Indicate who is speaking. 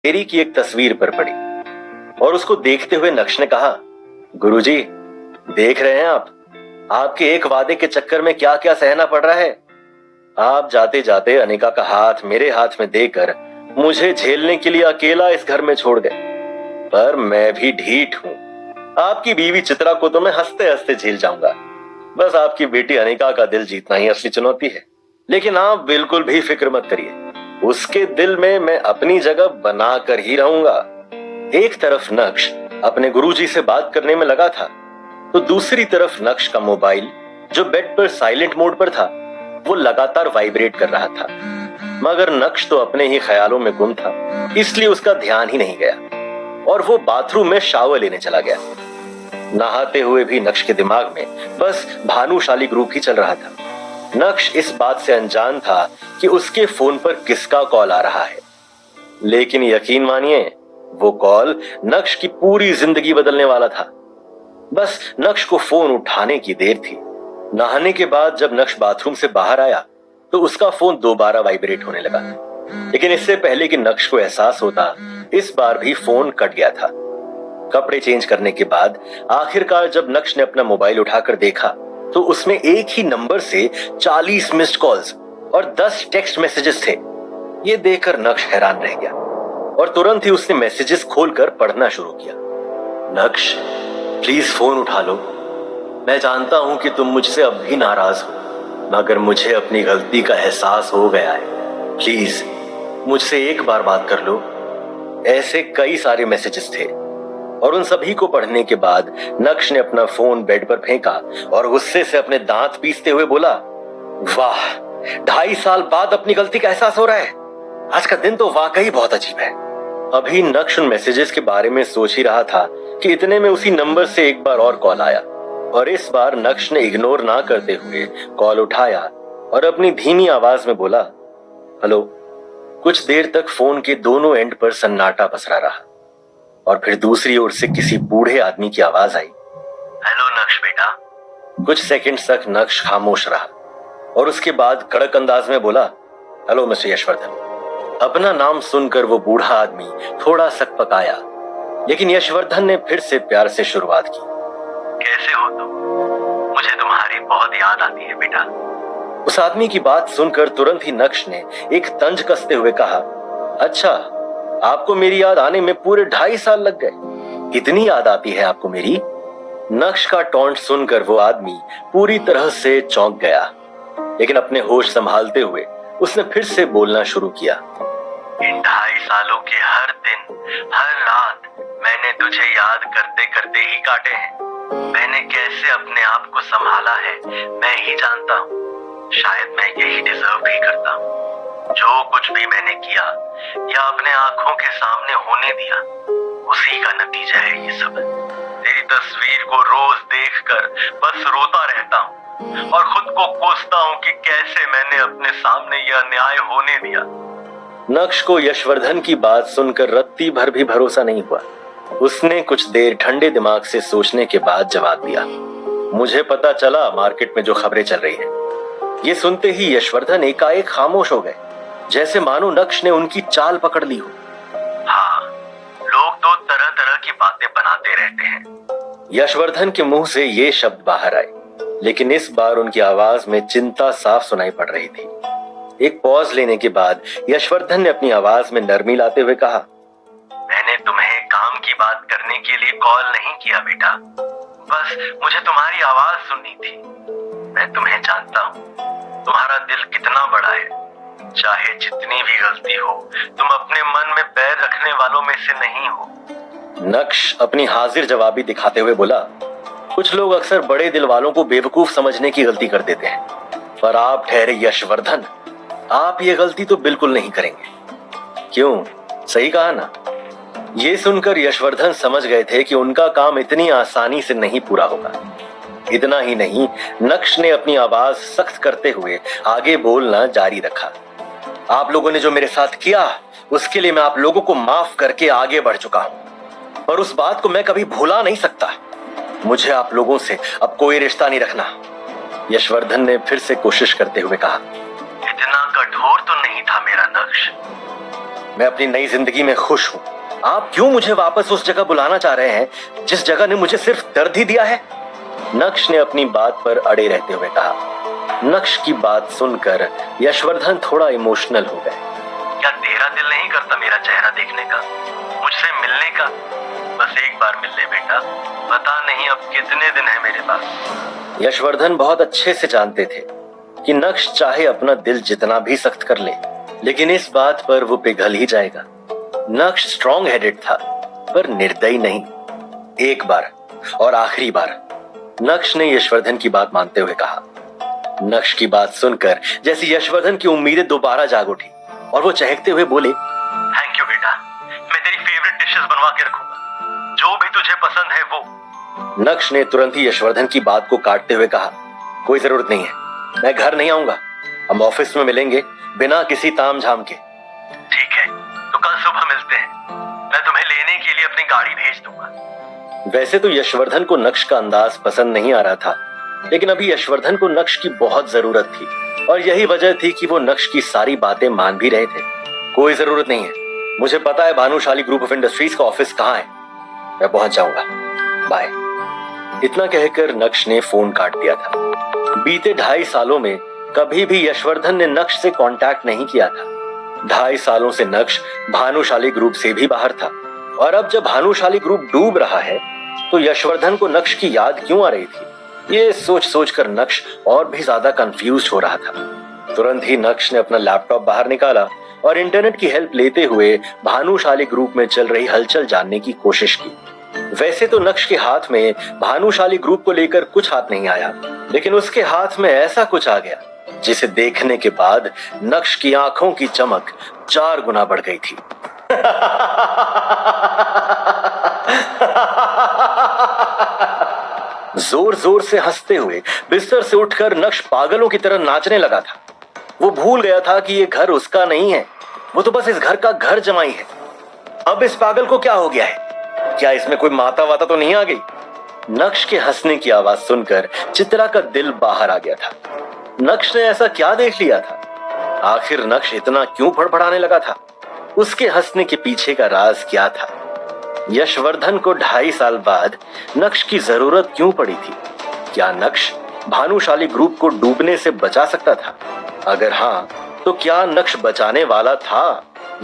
Speaker 1: मेरी की एक तस्वीर पर पड़ी और उसको देखते हुए नक्श ने कहा, गुरुजी, देख रहे हैं आपके एक वादे के चक्कर में क्या क्या सहना पड़ रहा है। आप जाते जाते अनिका का हाथ मेरे हाथ में देकर मुझे झेलने के लिए अकेला इस घर में छोड़ गए। पर मैं भी ढीठ हूं। आपकी बीवी चित्रा को तो मैं हंसते हंसते झेल जाऊंगा। बस आपकी बेटी अनिका का दिल जीतना ही असली चुनौती है। लेकिन आप बिल्कुल भी फिक्र मत करिए, उसके दिल में मैं अपनी जगह बना कर ही रहूंगा। एक तरफ नक्श अपने गुरुजी से बात करने में लगा था, तो दूसरी तरफ नक्श का मोबाइल जो बेड पर साइलेंट मोड पर था वो लगातार वाइब्रेट कर रहा था। मगर नक्श तो अपने ही ख्यालों में गुम था, इसलिए उसका ध्यान ही नहीं गया और वो बाथरूम में शावर लेने चला गया। नहाते हुए भी नक्श के दिमाग में बस भानुशाली ग्रुप ही चल रहा था। नक्श इस बात से अनजान था कि उसके फोन पर किसका कॉल आ रहा है। लेकिन यकीन मानिए, वो कॉल नक्श की पूरी जिंदगी बदलने वाला था। बस नक्श को फोन उठाने की देर थी। नहाने के बाद जब नक्श बाथरूम से बाहर आया तो उसका फोन दोबारा वाइब्रेट होने लगा। लेकिन इससे पहले कि नक्श को एहसास होता, इस बार भी फोन कट गया था। कपड़े चेंज करने के बाद आखिरकार जब नक्श ने अपना मोबाइल उठाकर देखा तो उसमें एक ही नंबर से 40 मिस्ड कॉल्स और 10 टेक्स्ट मैसेजेस थे। ये देखकर नक्श हैरान रह गया और तुरंत ही उसने मैसेजेस खोलकर पढ़ना शुरू किया। नक्श, प्लीज फोन उठा लो। मैं जानता हूं कि तुम मुझसे अब भी नाराज हो, मगर मुझे अपनी गलती का एहसास हो गया है। प्लीज मुझसे एक बार बात कर लो। ऐसे कई सारे मैसेजेस थे और उन सभी को पढ़ने के बाद नक्श ने अपना फोन बेड पर फेंका और गुस्से से अपने दांत पीसते हुए बोला, वाह, 2.5 साल बाद अपनी गलती का एहसास हो रहा है। आज का दिन तो वाकई बहुत अजीब है। अभी नक्श उन मैसेजेस के बारे में सोच ही रहा था कि इतने में उसी नंबर से एक बार और कॉल आया और इस बार नक्श ने इग्नोर ना करते हुए कॉल उठाया और अपनी धीमी आवाज में बोला, हेलो। कुछ देर तक फोन के दोनों एंड पर सन्नाटा पसरा रहा और फिर दूसरी ओर से किसी बूढ़े आदमी की आवाज आई, हेलो नक्श बेटा। कुछ सेकंड्स तक नक्श खामोश रहा और उसके बाद कड़क अंदाज में बोला, हेलो मिस्टर यशवर्धन। अपना नाम सुनकर वो बूढ़ा आदमी थोड़ा सकपकाया, लेकिन यशवर्धन ने फिर से प्यार से शुरुआत की, कैसे हो तुम? मुझे तुम्हारी बहुत याद आती है बेटा। उस आदमी की बात सुनकर तुरंत ही नक्श ने एक तंज कसते हुए कहा, अच्छा, आपको मेरी याद आने में पूरे 2.5 साल लग गए? इतनी याद आती है आपको मेरी? नक्श का टॉन्ट सुनकर वो आदमी पूरी तरह से चौंक गया, लेकिन अपने होश संभालते हुए उसने फिर से बोलना शुरू किया, इन 2.5 सालों के हर दिन, हर रात मैंने तुझे याद करते करते ही काटे हैं। मैंने कैसे अपने आप को संभाला है मैं ही जानता हूँ। शायद मैं यही डिजर्व भी करता हूँ। जो कुछ भी मैंने किया या अपने आंखों के सामने होने दिया, उसी का नतीजा है ये सब। तेरी तस्वीर को रोज देखकर बस रोता रहता हूँ और खुद को कोसता हूँ कि कैसे मैंने अपने सामने यह अन्याय होने दिया। नक्श को यशवर्धन की बात सुनकर रत्ती भर भी भरोसा नहीं हुआ। उसने कुछ देर ठंडे दिमाग से सोचने के बाद जवाब दिया, मुझे पता चला मार्केट में जो खबरें चल रही हैं। ये सुनते ही यशवर्धन एकाएक खामोश हो गए, जैसे मानो नक्श ने उनकी चाल पकड़ ली हो। हाँ, लोग तो तरह तरह की बातें बनाते रहते हैं। यशवर्धन के मुंह से ये शब्द बाहर आए, लेकिन इस बार उनकी आवाज में चिंता साफ सुनाई पड़ रही थी। एक पॉज लेने के बाद यशवर्धन ने अपनी आवाज में नरमी लाते हुए कहा, मैंने तुम्हें काम की बात करने के लिए कॉल नहीं किया बेटा, बस मुझे तुम्हारी आवाज सुननी थी। मैं तुम्हें जानता हूँ, तुम्हारा दिल कितना बड़ा है। चाहे जितनी भी गलती हो, तुम अपने मन में पैर रखने वालों में से नहीं हो। नक्श अपनी हाजिर जवाबी दिखाते हुए बोला, कुछ लोग अक्सर बड़े दिल वालों को बेवकूफ समझने की गलती कर देते हैं, पर आप ठहरे यशवर्धन, आप ये गलती तो बिल्कुल नहीं करेंगे। क्यों? सही कहा ना? ये सुनकर यशवर्धन समझ गए थे कि उनका काम इतनी आसानी से नहीं पूरा होगा। इतना ही नहीं, नक्श ने अपनी आवाज सख्त करते हुए आगे बोलना जारी रखा, आप लोगों ने जो मेरे साथ किया उसके लिए मैं आप लोगों को माफ करके आगे बढ़ चुका हूं, पर उस बात को मैं कभी भुला नहीं सकता। मुझे आप लोगों से अब कोई रिश्ता नहीं रखना। यशवर्धन ने फिर से कोशिश करते हुए कहा, इतना कठोर तो नहीं था मेरा नक्श। मैं अपनी नई जिंदगी में खुश हूँ। आप क्यों मुझे वापस उस जगह बुलाना चाह रहे हैं जिस जगह ने मुझे सिर्फ दर्द ही दिया है? नक्श ने अपनी बात पर अड़े रहते हुए कहा। नक्श की बात सुनकर यशवर्धन थोड़ा इमोशनल हो गए। क्या तेरा दिल नहीं करता मेरा चेहरा देखने का, मुझसे मिलने का? बस एक बार मिल ले बेटा, पता नहीं अब कितने दिन है मेरे पास। यशवर्धन बहुत अच्छे से जानते थे कि नक्श चाहे अपना दिल जितना भी सख्त कर ले, लेकिन इस बात पर वो पिघल ही जाएगा। नक्श स्ट्रॉन्ग हेडेड था, पर निर्दयी नहीं। एक बार और आखिरी बार नक्श ने यशवर्धन की बात मानते हुए कहा। नक्श की बात सुनकर जैसे यशवर्धन की उम्मीदें दोबारा जाग उठी और वो चहकते हुए बोले, थैंक यू बेटा, मैं तेरी फेवरेट डिशेस बनवा के रखूंगा, जो भी तुझे पसंद है वो। नक्श ने तुरंत ही यशवर्धन की बात को काटते हुए कहा, कोई जरूरत नहीं है, मैं घर नहीं आऊंगा, हम ऑफिस में मिलेंगे बिना किसी ताम झाम के। ठीक है, तो कल सुबह मिलते हैं, मैं तुम्हें लेने के लिए अपनी गाड़ी भेज दूंगा। वैसे तो यशवर्धन को नक्श का अंदाज पसंद नहीं आ रहा था, लेकिन अभी यशवर्धन को नक्श की बहुत जरूरत थी और यही वजह थी कि वो नक्श की सारी बातें मान भी रहे थे। कोई जरूरत नहीं है, मुझे पता है भानुशाली ग्रुप ऑफ इंडस्ट्रीज का ऑफिस कहाँ है, मैं पहुंच जाऊंगा, बाय। इतना कहकर नक्श ने फोन काट दिया था। बीते 2.5 सालों में कभी भी यशवर्धन ने नक्श से कांटेक्ट नहीं किया था। 2.5 सालों से नक्श भानुशाली ग्रुप से भी बाहर था और अब जब भानुशाली ग्रुप डूब रहा है तो यशवर्धन को नक्श की याद क्यों आ रही थी, ये सोच सोचकर नक्श और भी ज्यादा कंफ्यूज हो रहा था। तुरंत ही नक्श ने अपना लैपटॉप बाहर निकाला और इंटरनेट की हेल्प लेते हुए भानुशाली ग्रुप में चल रही हलचल जानने की कोशिश की। वैसे तो नक्श के हाथ में भानुशाली ग्रुप को लेकर कुछ हाथ नहीं आया, लेकिन उसके हाथ में ऐसा कुछ आ गया जिसे देखने के बाद नक्श की आंखों की चमक 4 गुना बढ़ गई थी। जोर जोर से हंसते हुए बिस्तर से उठकर नक्श पागलों की तरह नाचने लगा था। वो भूल गया था कि ये घर उसका नहीं है, वो तो बस इस घर का घर जमाई है। अब इस पागल को क्या हो गया है? क्या इसमें कोई माता वाता तो नहीं आ गई? नक्श के हंसने की आवाज सुनकर चित्रा का दिल बाहर आ गया था। नक्श ने ऐसा क्या देख लिया था? आखिर नक्श इतना क्यों फड़फड़ाने लगा था? उसके हंसने के पीछे का राज क्या था? यशवर्धन को 2.5 साल बाद नक्श की जरूरत क्यों पड़ी थी? क्या नक्श भानुशाली ग्रुप को डूबने से बचा सकता था? अगर हाँ, तो क्या नक्श बचाने वाला था?